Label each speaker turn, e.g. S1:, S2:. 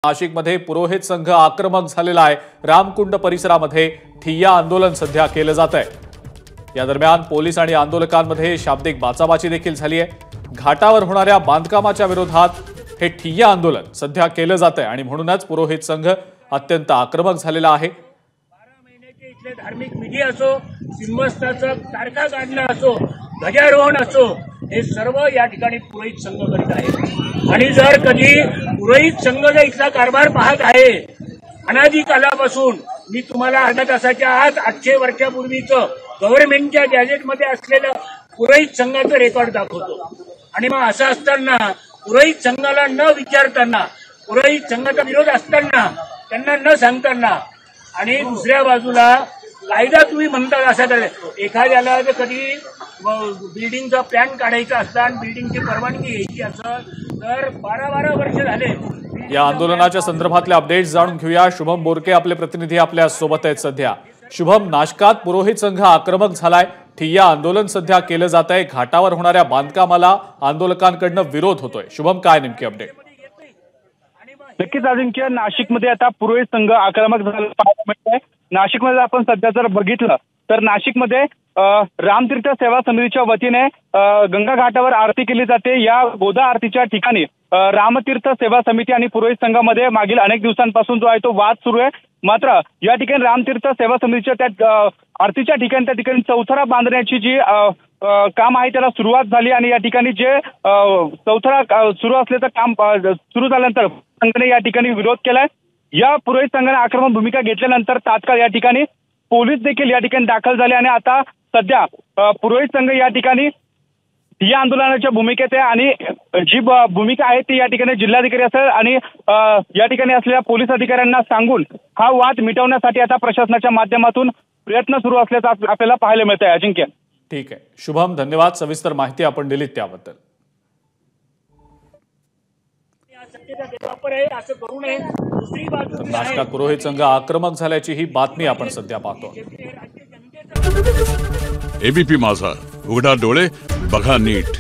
S1: नाशिकमध्ये पुरोहित संघ आक्रमक झालेला आहे। रामकुंड परिसरामध्ये ठिय्या आंदोलन सध्या केलं जात आहे। या दरम्यान पोलीस आणि आंदोलकांमध्ये शाब्दिक बाचाबाची देखील झाली आहे। घाटावर होणाऱ्या बांधकामाच्या विरोधात हे ठिय्या आंदोलन सध्या केलं जात आहे आणि म्हणूनच पुरोहित संघ अत्यंत आक्रमक झालेला आहे।
S2: 12 महिन्याचे इथले धार्मिक विधी असो, सिंहस्थाचं तारखा काढणं असो, ध्वजारोहण असो, हे सर्व या ठिकाणी पुरोहित संघ करीत आहे। आणि जर कधी पुरोहित संघ जर इथला कारभार पाहत आहे, अनादी कालापासून, मी तुम्हाला अर्ध्या तासाच्या आत 800 वर्षापूर्वीचं गव्हर्नमेंटच्या गॅजेटमध्ये असलेलं पुरोहित संघाचं रेकॉर्ड दाखवतो। आणि मग असं असताना पुरोहित संघाला न विचारताना, पुरोहित संघाचा विरोध असताना, त्यांना न सांगताना, आणि दुसऱ्या बाजूला कायदा तुम्ही म्हणता असा एखाद्याला जर कधी बिल्डिंगचा प्लॅन काढायचा असता आणि बिल्डिंगची परवानगी घ्यायची असेल तर 12 वर्ष झाले।
S1: या आंदोलनाच्या संदर्भातले अपडेट्स जाणून घेऊया। शुभम बोरके आपले प्रतिनिधी आपल्या सोबत आहेत सध्या। शुभम, नाशकात पुरोहित संघ आक्रमक झालाय, ठिय्या आंदोलन सध्या केलं जात आहे। घाटावर होणाऱ्या बांधकामाला आंदोलकांकडून विरोध होतोय। शुभम, काय नेमकी अपडेट?
S3: नक्कीच अजिंक्य, नाशिकमध्ये आता पुरोहित संघ आक्रमक झालेला पाहायला मिळतोय। नाशिकमध्ये आपण सध्या जर बघितलं तर नाशिकमध्ये रामतीर्थ सेवा समितीच्या वतीने गंगा घाटावर आरती केली जाते। या गोदा आरतीच्या ठिकाणी रामतीर्थ सेवा समिती आणि पुरोहित संघामध्ये मागील अनेक दिवसांपासून जो आहे तो वाद सुरू आहे। मात्र या ठिकाणी रामतीर्थ सेवा समितीच्या त्या आरतीच्या ठिकाणी त्या ठिकाणी चौथरा बांधण्याची जी काम आहे त्याला सुरुवात झाली आणि या ठिकाणी जे चौथरा सुरू असल्याचं काम सुरू झाल्यानंतर संघाने या ठिकाणी विरोध केलाय। या पुरोहित संघाने आक्रमक भूमिका घेतल्यानंतर तात्काळ या ठिकाणी पोलीस देखील या ठिकाणी दाखल झाले आणि आता सध्या पुरोहित संघ या ठिकाणी या आंदोलनाच्या भूमिकेत आहे आणि जी भूमिका आहे ती या ठिकाणी जिल्हाधिकारी असेल आणि या ठिकाणी असलेल्या पोलीस अधिकाऱ्यांना सांगून हा वाद मिटवण्यासाठी आता प्रशासनाच्या माध्यमातून प्रयत्न सुरू असल्याचं आपल्याला पाहायला मिळत आहे। अजिंक्य,
S1: ठीक आहे शुभम, धन्यवाद। सविस्तर माहिती आपण दिलीत त्याबद्दल। नाशकात पुरोहित संघ आक्रमक झाल्याची ही बातमी आपण सध्या पाहतो।
S4: एबीपी माझा, उघडा डोळे बघा नीट।